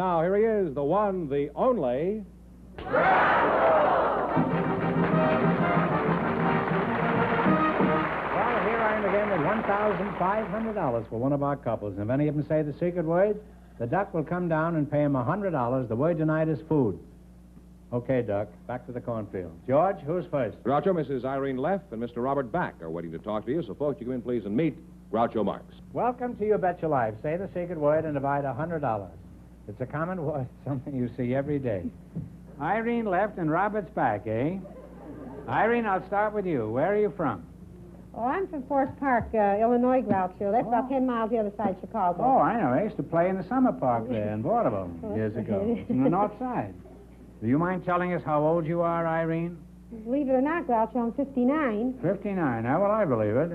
now here he is, the one, the only... Well, here I am again with $1,500 for one of our couples. And if any of them say the secret word, the Duck will come down and pay him $100. The word tonight is food. Okay, Duck, back to the cornfield. George, who's first? Groucho, Mrs. Irene Leff and Mr. Robert Back are waiting to talk to you, so folks, you come in, please, and meet Groucho Marx. Welcome to You Bet Your Life. Say the secret word and divide $100. It's a common word, something you see every day. Irene left and Robert's back, eh? Irene, I'll start with you. Where are you from? Oh, I'm from Forest Park, Illinois, Groucho. That's about 10 miles the other side of Chicago. Oh, I know. I used to play in the summer park there in Vaudeville years ago. On the north side. Do you mind telling us how old you are, Irene? Believe it or not, Groucho, I'm 59. 59. Now, well, I believe it.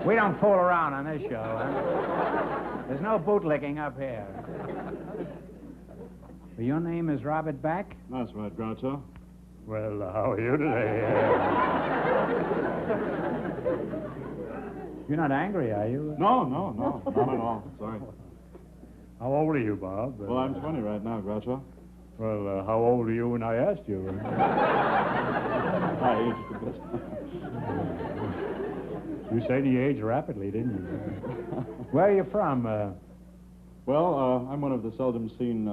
We don't fool around on this show, huh? There's no bootlicking up here. Well, your name is Robert Back? That's right, Groucho. Well, how are you today? You're not angry, are you? No, not at all. Sorry. How old are you, Bob? Well, I'm 20 right now, Groucho. Well, how old are you when I asked you? I aged a bit. You said you aged rapidly, didn't you? Where are you from? Well, I'm one of the seldom seen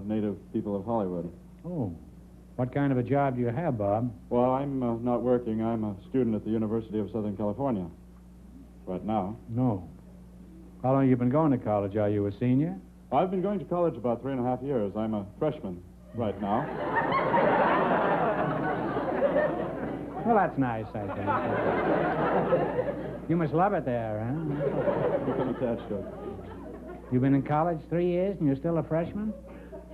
native people of Hollywood. Oh. What kind of a job do you have, Bob? Well, I'm not working. I'm a student at the University of Southern California right now. No. How long have you been going to college? Are you a senior? I've been going to college about 3.5 years. I'm a freshman right now. Well, that's nice, I think. You must love it there, huh? Become attached to it. You've been in college 3 years and you're still a freshman?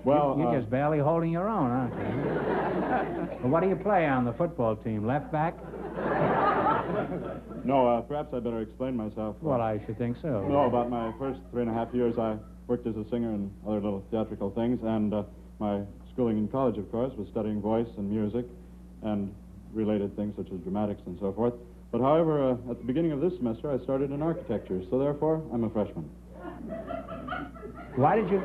Well, You're just barely holding your own, aren't you? Well, what do you play on the football team? Left back? No, perhaps I better explain myself. Well, I should think so. No, about my first 3.5 years, I worked as a singer and other little theatrical things, and my schooling in college, of course, was studying voice and music and related things such as dramatics and so forth. But however, at the beginning of this semester, I started in architecture, so therefore, I'm a freshman. Why did you...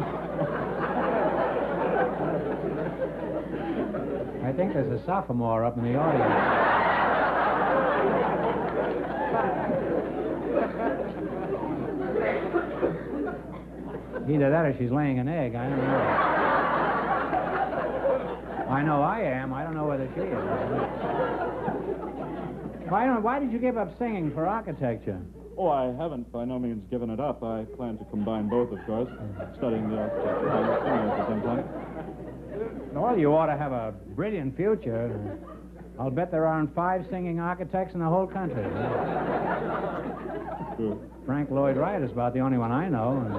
I think there's a sophomore up in the audience. Either that or she's laying an egg. I don't know. I know I am. I don't know whether she is. Why did you give up singing for architecture? Oh, I haven't by no means given it up. I plan to combine both, of course, studying the architecture and singing at the same time. Well, you ought to have a brilliant future. I'll bet there aren't 5 singing architects in the whole country. True. Frank Lloyd Wright is about the only one I know, and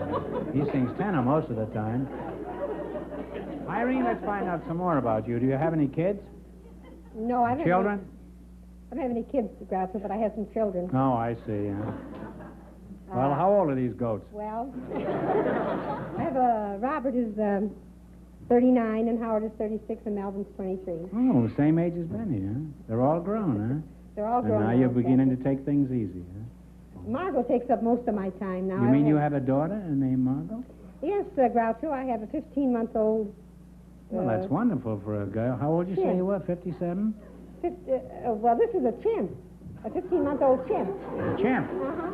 he sings tenor most of the time. Irene, let's find out some more about you. Do you have any kids? No, I haven't. Children? I don't have any kids, Groucho, but I have some children. Oh, I see. Well, how old are these goats? Well, I have Robert is 39, and Howard is 36, and Melvin's 23. Oh, same age as Benny, huh? They're all grown, huh? They're all grown. And now you're beginning to take things easy, huh? Margot takes up most of my time now. You mean you have a daughter named Margot? Yes, Groucho. I have a 15-month-old. Well, that's wonderful for a girl. How old did you say you were, 57? Well, this is a chimp. A 15-month-old chimp. A chimp? Uh-huh.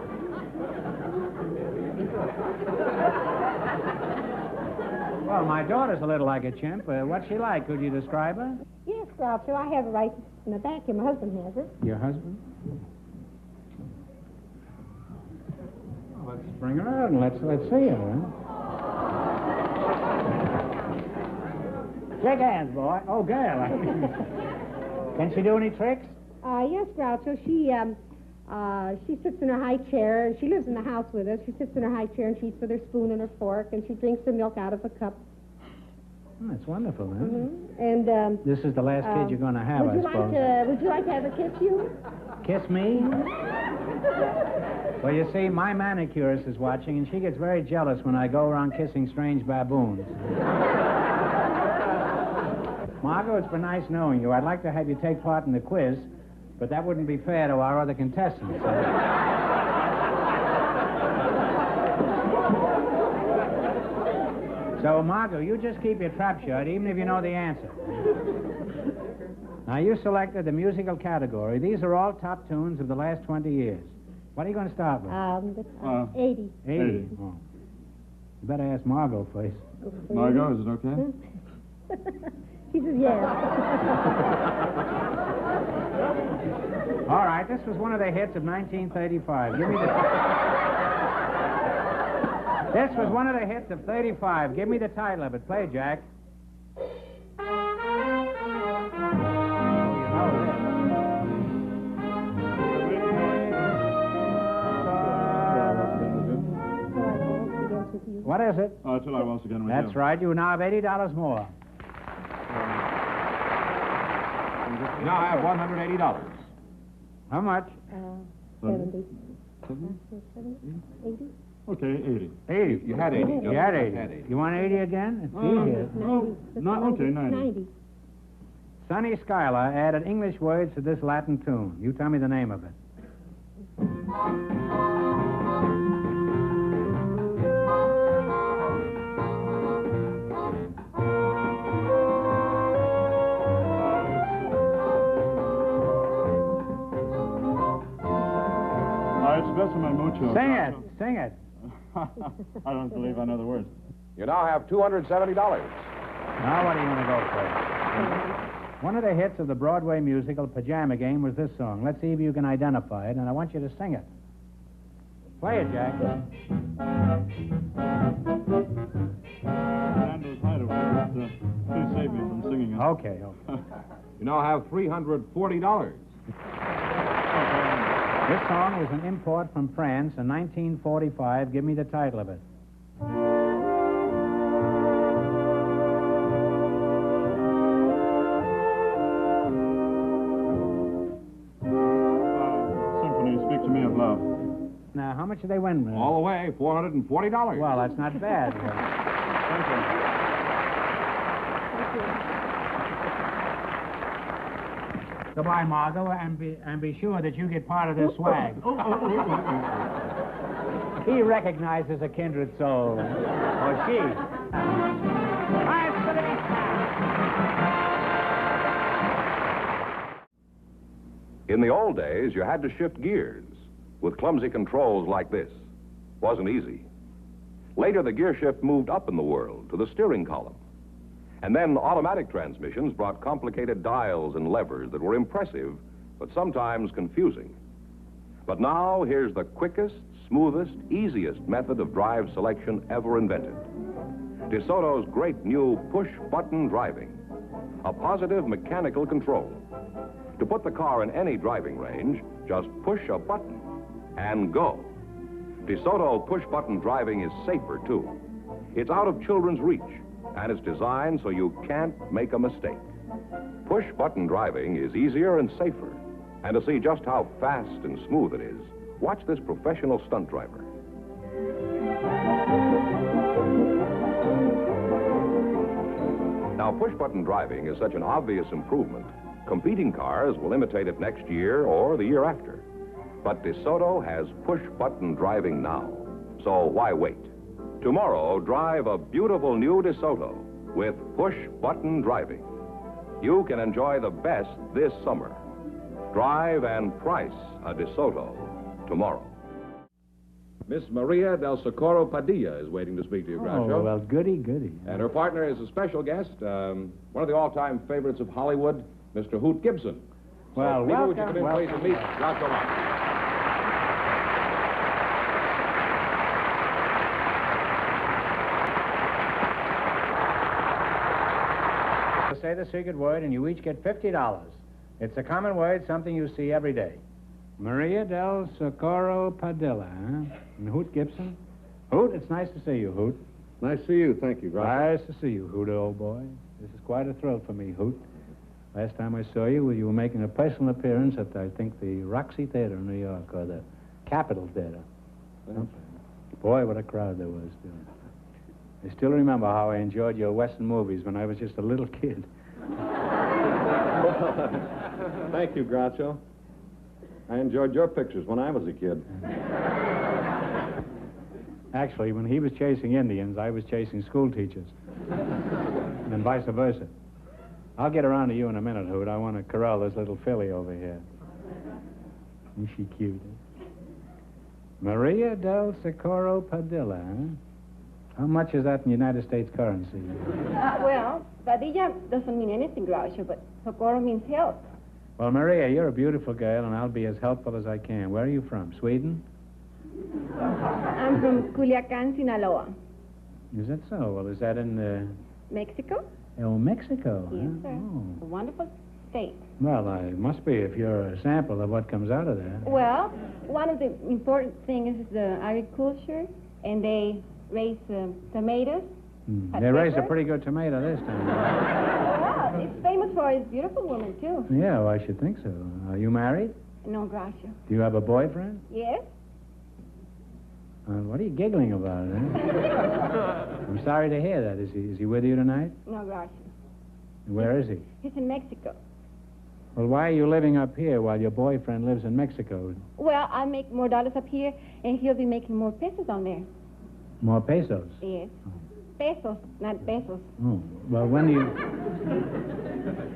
Well, my daughter's a little like a chimp. What's she like? Could you describe her? Yes, Groucho. I have it right in the back here. My husband has it. Your husband? Well, let's bring her out and let's see her, huh? Shake hands, boy. Oh, girl. Can she do any tricks? Yes, Groucho. She sits in her high chair, and she lives in the house with us. She sits in her high chair, and she eats with her spoon and her fork, and she drinks her milk out of a cup. Oh, that's wonderful, huh? Mm-hmm. And this is the last kid you're going to have, I suppose. Would you like to have her kiss you? Kiss me? Well, you see, my manicurist is watching, and she gets very jealous when I go around kissing strange baboons. Margot, it's been nice knowing you. I'd like to have you take part in the quiz, but that wouldn't be fair to our other contestants. So, Margot, you just keep your trap shut, even if you know the answer. Now, you selected the musical category. These are all top tunes of the last 20 years. What are you going to start with? 80. 80. Oh. You better ask Margot first. Margot, is it okay? She says yes. All right, this was one of the hits of 1935. Give me the... This was one of the hits of 35. Give me the title of it. Play, Jack. What is it? Oh, Till I Once Again With You. That's right. You now have $80 more. You now have $180. How much? 70. 70? 80? Okay, 80. 80. You had 80. You had 80. You want 80 again? It's easier. 90. Okay, 90. Sonny Schuyler added English words to this Latin tune. You tell me the name of it. Mucho. Sing it. Sing it. I don't believe I know the words. You now have $270. Now what do you want to go for? One of the hits of the Broadway musical Pajama Game was this song. Let's see if you can identify it, and I want you to sing it. Play it, Jack. Nando's Hideaway. Please save me from singing it. Okay. You now have $340. This song was an import from France in 1945. Give me the title of it. Symphony, Speak to Me of Love. Now, how much did they win? All the way, $440. Well, that's not bad. Thank you. Goodbye, Margot, and be sure that you get part of this swag. He recognizes a kindred soul. Or she. In the old days, you had to shift gears with clumsy controls like this. Wasn't easy. Later, the gear shift moved up in the world to the steering column. And then automatic transmissions brought complicated dials and levers that were impressive, but sometimes confusing. But now, here's the quickest, smoothest, easiest method of drive selection ever invented. DeSoto's great new push-button driving. A positive mechanical control. To put the car in any driving range, just push a button and go. DeSoto push-button driving is safer, too. It's out of children's reach, and it's designed so you can't make a mistake. Push-button driving is easier and safer. And to see just how fast and smooth it is, watch this professional stunt driver. Now, push-button driving is such an obvious improvement, competing cars will imitate it next year or the year after. But DeSoto has push-button driving now, so why wait? Tomorrow, drive a beautiful new DeSoto with push-button driving. You can enjoy the best this summer. Drive and price a DeSoto tomorrow. Miss Maria del Socorro Padilla is waiting to speak to you, Groucho. Oh, well, goody, goody. And her partner is a special guest, one of the all-time favorites of Hollywood, Mr. Hoot Gibson. Well, so, Peter, would you welcome, come in, please, and meet Groucho Marx. Say the secret word, and you each get $50. It's a common word, something you see every day. Maria del Socorro Padilla, huh? And Hoot Gibson? Hoot, it's nice to see you, Hoot. Nice to see you. Thank you, Groucho. Nice to see you, Hoot, old boy. This is quite a thrill for me, Hoot. Last time I saw you, you were making a personal appearance at, I think, the Roxy Theater in New York, or the Capitol Theater. Boy, what a crowd there was, too. I still remember how I enjoyed your Western movies when I was just a little kid. Thank you, Groucho. I enjoyed your pictures when I was a kid. Actually, when he was chasing Indians, I was chasing school teachers. And vice versa. I'll get around to you in a minute, Hoot. I want to corral this little filly over here. Is she cute? Maria del Socorro Padilla, huh? How much is that in United States currency? Well, Padilla doesn't mean anything, Groucho, but Socorro means help. Well, Maria, you're a beautiful girl, and I'll be as helpful as I can. Where are you from? Sweden? I'm from Culiacan, Sinaloa. Is that so? Well, is that in, Mexico? Oh, Mexico? Yes, huh? sir. Oh. A wonderful state. Well, I must be if you're a sample of what comes out of there. Well, one of the important things is the agriculture, and they raise tomatoes. They raised a pretty good tomato this time. Well, it's famous for its beautiful woman, too. Yeah, well, I should think so. Are you married? No, Groucho. Do you have a boyfriend? Yes? What are you giggling about, eh? I'm sorry to hear that. Is he with you tonight? No, Groucho. Where is he? He's in Mexico. Well, why are you living up here while your boyfriend lives in Mexico? Well, I make more dollars up here, and he'll be making more pesos down there. More pesos? Yes. Pesos, not pesos. Oh, well, when do you...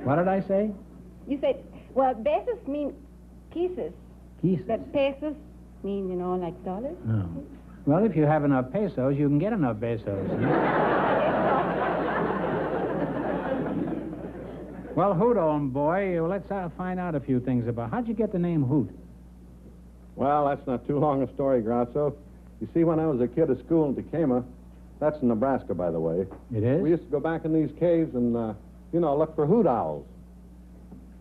What did I say? You said, well, pesos mean kisses. Kisses. But pesos mean, you know, like dollars. Oh. Well, if you have enough pesos, you can get enough pesos. Well, Hoot, old boy, let's find out a few things about... How'd you get the name Hoot? Well, that's not too long a story, Groucho. You see, when I was a kid at school in Tecama, that's in Nebraska, by the way. It is? We used to go back in these caves and, look for hoot owls.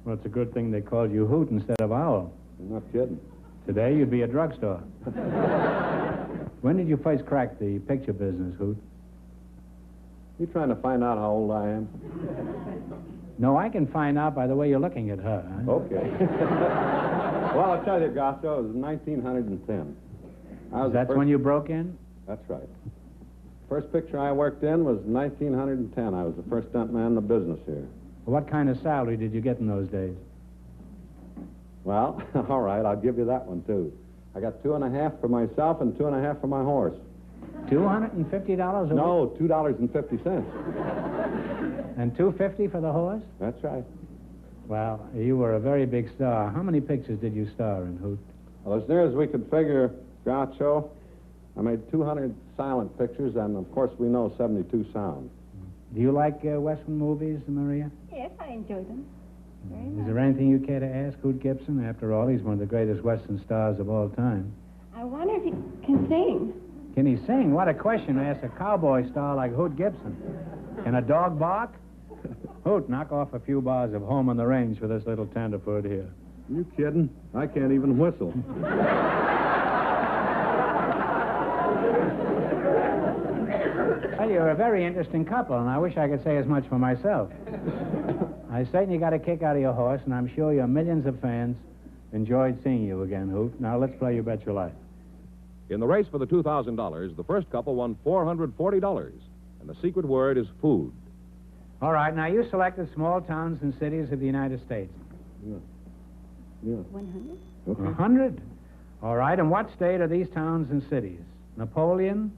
Well, it's a good thing they called you Hoot instead of Owl. I'm not kidding. Today, you'd be a drugstore. When did you first crack the picture business, Hoot? You trying to find out how old I am? No, I can find out by the way you're looking at her. Huh? Okay. Well, I'll tell you, Groucho, it was 1910. That's when you broke in? That's right. First picture I worked in was 1910. I was the first stunt man in the business here. What kind of salary did you get in those days? Well, all right, I'll give you that one, too. I got $2.50 for myself and $2.50 for my horse. $250 a week? No, $2.50. And $2.50 for the horse? That's right. Well, you were a very big star. How many pictures did you star in, Hoot? Well, as near as we could figure, Groucho, I made 200 silent pictures, and of course we know 72 sound. Do you like Western movies, Maria? Yes, I enjoy them. Very much. Is there anything you care to ask Hoot Gibson? After all, he's one of the greatest Western stars of all time. I wonder if he can sing. Can he sing? What a question to ask a cowboy star like Hoot Gibson. Can a dog bark? Hoot, knock off a few bars of Home on the Range for this little tenderfoot here. You kidding? I can't even whistle. Well, you're a very interesting couple, and I wish I could say as much for myself. I certainly got a kick out of your horse, and I'm sure your millions of fans enjoyed seeing you again, Hoot. Now, let's play You Bet Your Life. In the race for the $2,000, the first couple won $440, and the secret word is food. All right, now you selected small towns and cities of the United States. Yeah. 100? Okay. 100? All right, and what state are these towns and cities? Napoleon,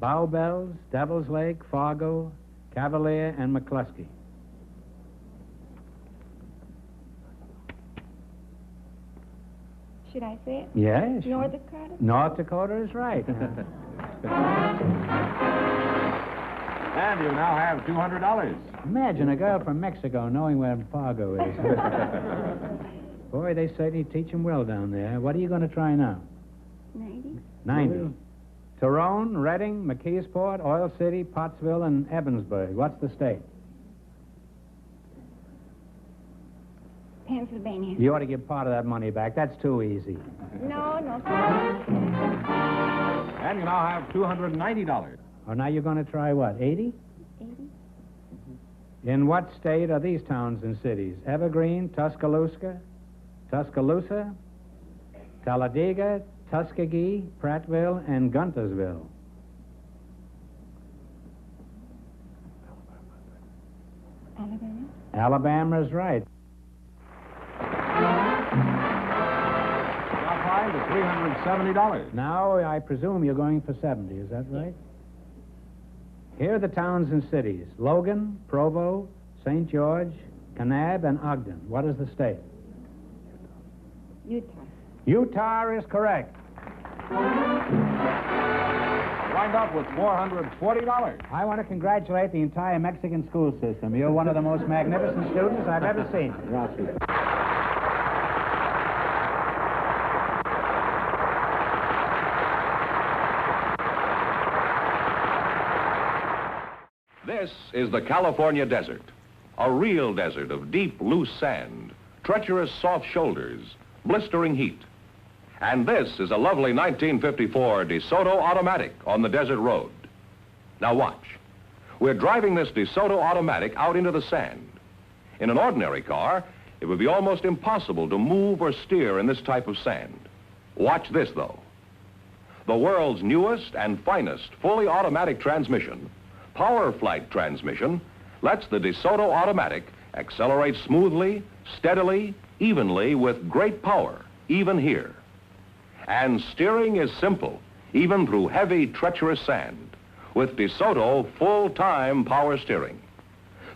Bow Bells, Devil's Lake, Fargo, Cavalier, and McCluskey. Should I say it? Yes. North Dakota? North Dakota is right. And you now have $200. Imagine a girl from Mexico knowing where Fargo is. Boy, they certainly teach them well down there. What are you going to try now? 90? 90. Tyrone, Reading, McKeesport, Oil City, Pottsville, and Evansburg. What's the state? Pennsylvania. You ought to give part of that money back. That's too easy. No, sir. And you now have $290. Oh, now you're going to try what, 80? 80? In what state are these towns and cities? Evergreen, Tuscaloosa, Talladega, Tuskegee, Prattville, and Guntersville. Alabama? Alabama's right. Now, find the $370. Now, I presume you're going for 70, is that right? Here are the towns and cities: Logan, Provo, St. George, Kanab, and Ogden. What is the state? Utah. Utah is correct. Wind up with $440. I want to congratulate the entire Mexican school system. You're one of the most magnificent students I've ever seen. Gracias. This is the California desert, a real desert of deep, loose sand, treacherous, soft shoulders, blistering heat. And this is a lovely 1954 DeSoto automatic on the desert road. Now watch. We're driving this DeSoto automatic out into the sand. In an ordinary car, it would be almost impossible to move or steer in this type of sand. Watch this, though. The world's newest and finest fully automatic transmission, Power Flight transmission, lets the DeSoto automatic accelerate smoothly, steadily, evenly with great power, even here. And steering is simple, even through heavy, treacherous sand, with DeSoto full-time power steering.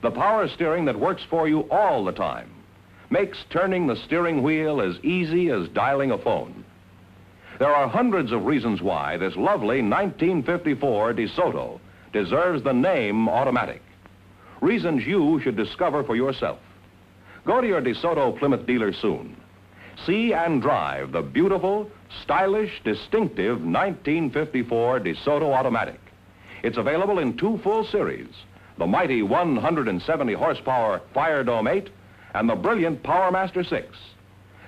The power steering that works for you all the time, makes turning the steering wheel as easy as dialing a phone. There are hundreds of reasons why this lovely 1954 DeSoto deserves the name automatic. Reasons you should discover for yourself. Go to your DeSoto Plymouth dealer soon. See and drive the beautiful, stylish, distinctive 1954 DeSoto automatic. It's available in two full series, the mighty 170 horsepower Fire Dome 8 and the brilliant Power Master 6.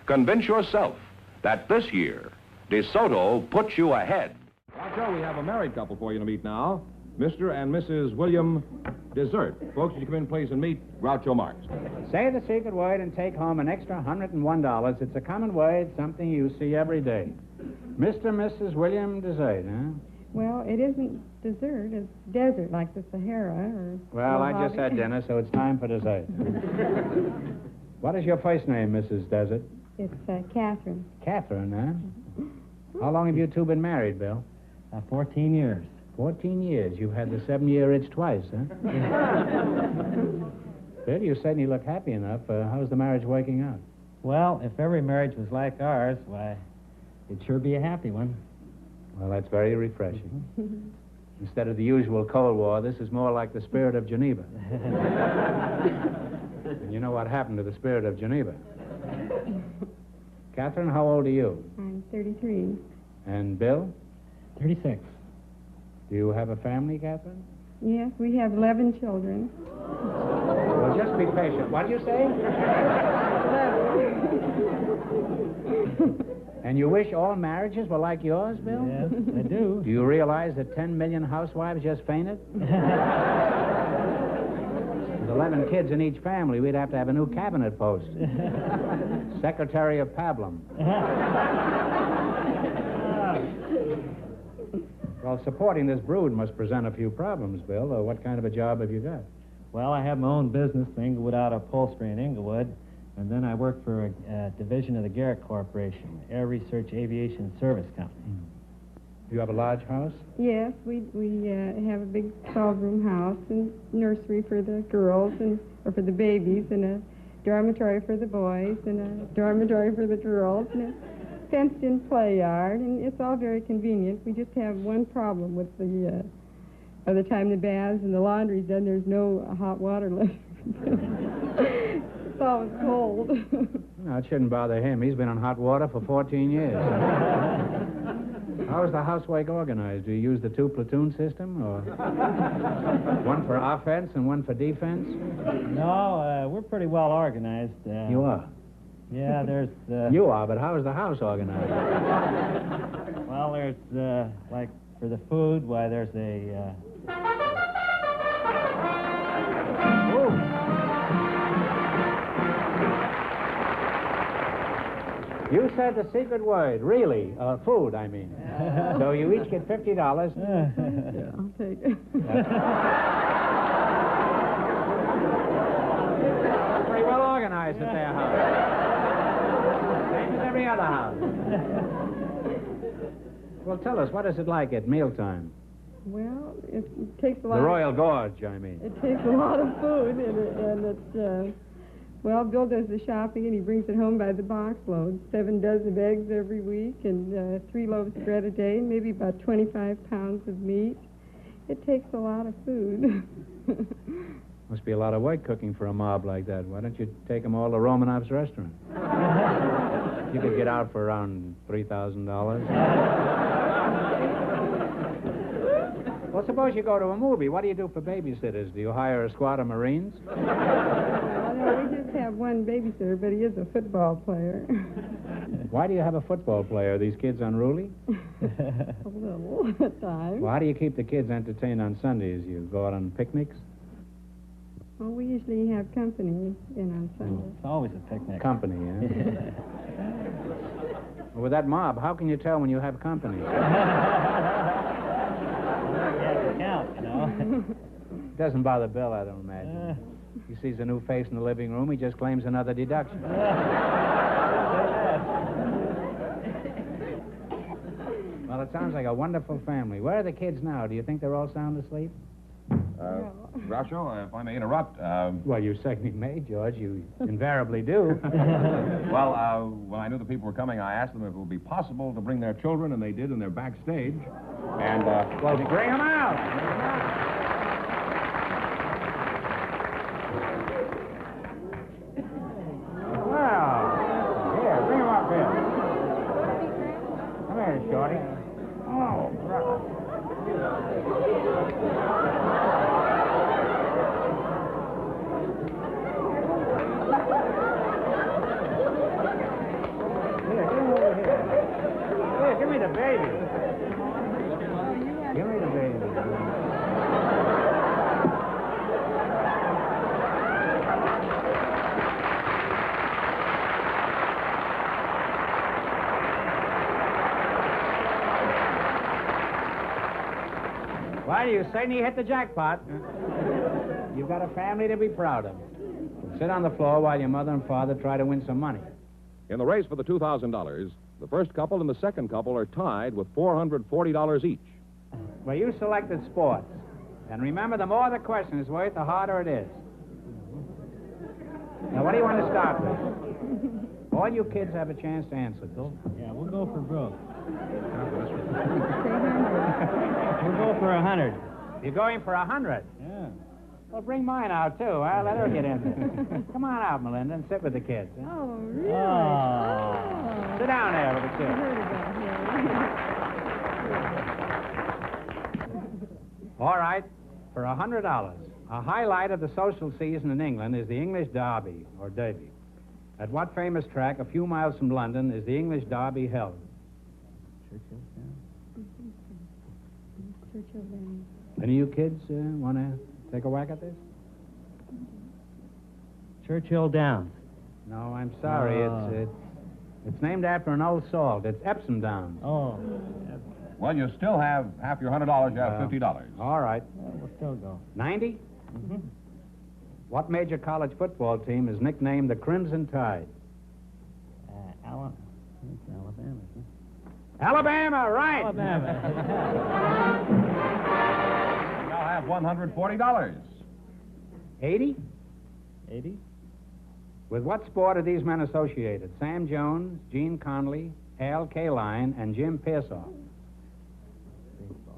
Convince yourself that this year, DeSoto puts you ahead. Groucho, we have a married couple for you to meet now. Mr. and Mrs. William Desert. Folks, would you come in, please, and meet Groucho Marx. Say the secret word and take home an extra $101. It's a common word, something you see every day. Mr. and Mrs. William Desert, huh? Well, it isn't dessert. It's desert, like the Sahara or... Well, I just had dinner, so it's time for dessert. What is your first name, Mrs. Desert? It's Catherine. Catherine, huh? How long have you two been married, Bill? 14 years. 14 years. You've had the 7-year itch twice, huh? Bill, you certainly look happy enough. How's the marriage working out? Well, if every marriage was like ours, why, it'd sure be a happy one. Well, that's very refreshing. Instead of the usual Cold War, this is more like the spirit of Geneva. And you know what happened to the spirit of Geneva? Catherine, how old are you? I'm 33. And Bill? 36. Do you have a family, Catherine? Yes, we have 11 children. Well, just be patient. What do you say? 11. And you wish all marriages were like yours, Bill? Yes, I do. Do you realize that 10 million housewives just fainted? With 11 kids in each family, we'd have to have a new cabinet post. Secretary of Pablum. Well, supporting this brood must present a few problems, Bill. What kind of a job have you got? Well, I have my own business, the Inglewood Auto Upholstery in Inglewood, and then I work for a division of the Garrett Corporation, Air Research Aviation Service Company. Do you have a large house? Yes, we have a big 12-room house and nursery for the girls or for the babies, and a dormitory for the boys, and a dormitory for the girls, and a fenced-in play yard, and it's all very convenient. We just have one problem with the, by the time the baths and the laundry's done, there's no hot water left. It's always cold. No, it shouldn't bother him. He's been on hot water for 14 years. How is the housework organized? Do you use the 2-platoon system, or one for offense and one for defense? No, we're pretty well organized. You are? Yeah, there's... You are, but how is the house organized? Well, there's, like, for the food, why, there's a... You said the secret word, really. Food, I mean. So you each get $50. I'll take it. Pretty well organized at their house. Same as every other house. Well, tell us, what is it like at mealtime? Well, it takes a lot. The Royal Gorge, I mean. It takes a lot of food, and it's, well, Bill does the shopping, and he brings it home by the box load. 7 dozen eggs every week, and 3 loaves of bread a day, maybe about 25 pounds of meat. It takes a lot of food. Must be a lot of work cooking for a mob like that. Why don't you take them all to Romanov's restaurant? You could get out for around $3,000. Well, suppose you go to a movie. What do you do for babysitters? Do you hire a squad of Marines? Well, no, we just have one babysitter, but he is a football player. Why do you have a football player? Are these kids unruly? A little at times. Well, how do you keep the kids entertained on Sundays? You go out on picnics? Well, we usually have company in on Sundays. It's always a picnic. Company, yeah? Well, with that mob, how can you tell when you have company? Count, you know. It doesn't bother Bill, I don't imagine. He sees a new face in the living room, he just claims another deduction. Well, it sounds like a wonderful family. Where are the kids now? Do you think they're all sound asleep? Groucho, if I may interrupt. Well, you certainly may, George. You invariably do. Well, when I knew the people were coming, I asked them if it would be possible to bring their children, and they did, and they're backstage. And, well, bring them out. Well, here, bring them up here. Come here, Shorty. Oh, brother. Give me the baby. Give me the baby. Well, you certainly hit the jackpot. You've got a family to be proud of. Sit on the floor while your mother and father try to win some money. in the race for the $2,000, the first couple and the second couple are tied with $440 each. Well, you selected sports. And remember, the more the question is worth, the harder it is. Now, what do you want to start with? All you kids have a chance to answer this. Yeah, we'll go for Brooke. We'll go for 100. You're going for 100? Yeah. Well, bring mine out, too. I'll let her get in there. Come on out, Melinda, and sit with the kids. Huh? Oh, really? Oh. Sit down there with the I kids. heard about him. All right, for $100. A highlight of the social season in England is the English Derby, or Derby. At what famous track a few miles from London is the English Derby held? Churchill Downs. Any of you kids want to take a whack at this? Churchill Downs. No, I'm sorry. Oh. It's named after an old salt. It's Epsom Downs. Oh. Well, you still have half your $100. You have $50. All right. Well, we'll still go. 90? Mm-hmm. What major college football team is nicknamed the Crimson Tide? Alabama. It's Alabama. Alabama, right. Alabama. You now have $140. 80? 80? With what sport are these men associated? Sam Jones, Gene Conley, Al Kaline, and Jim Pearsoff.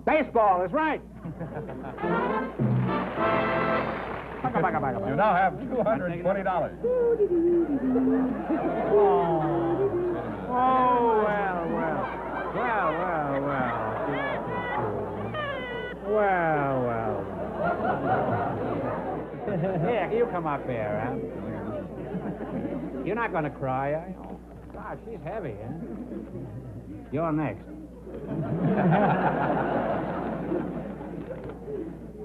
Baseball is right. You now have $220. Oh, well. Here, you come up here, huh? You're not going to cry, are you? Gosh, she's heavy, huh? You're next.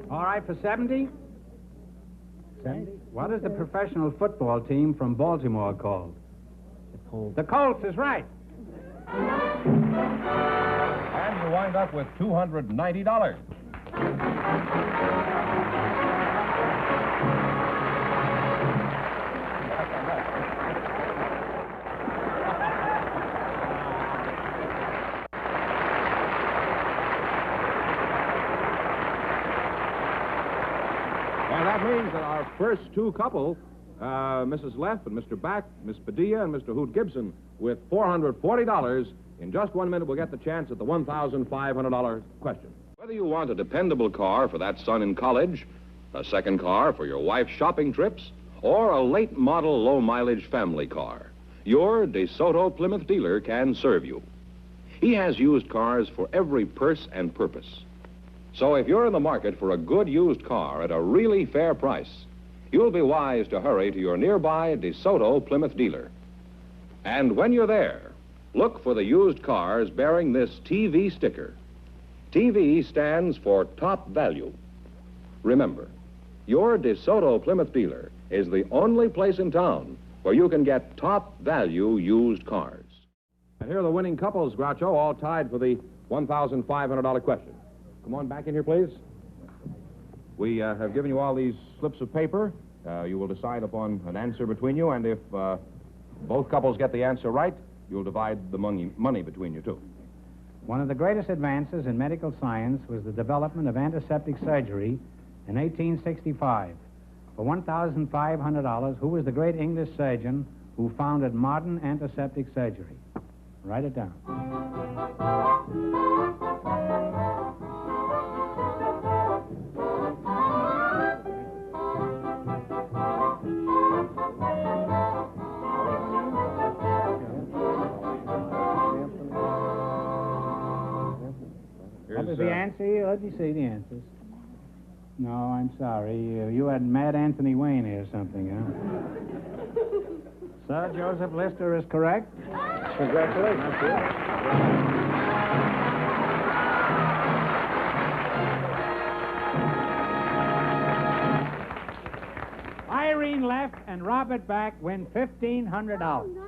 All right, for 70? 70? What is the professional football team from Baltimore called? The Colts. The Colts is right. And you wind up with $290. that means that our first two couple, Mrs. Leff and Mr. Back, Miss Padilla and Mr. Hoot Gibson, with $440, in just 1 minute will get the chance at the $1,500 question. Whether you want a dependable car for that son in college, a second car for your wife's shopping trips, or a late model low mileage family car, your DeSoto Plymouth dealer can serve you. He has used cars for every purse and purpose. So if you're in the market for a good used car at a really fair price, you'll be wise to hurry to your nearby DeSoto Plymouth dealer. And when you're there, look for the used cars bearing this TV sticker. TV stands for top value. Remember, your DeSoto Plymouth dealer is the only place in town where you can get top value used cars. And here are the winning couples, Groucho, all tied for the $1,500 question. Come on back in here, please. We have given you all these slips of paper. You will decide upon an answer between you, and if both couples get the answer right, you'll divide the money between you two. One of the greatest advances in medical science was the development of antiseptic surgery in 1865. For $1,500, who was the great English surgeon who founded modern antiseptic surgery? Write it down. What was the answer? Let me see the answers. No, I'm sorry. You had Mad Anthony Wayne here or something, huh? Sir Joseph Lister is correct. Congratulations, sir. Irene Leff and Robert Back win $1,500.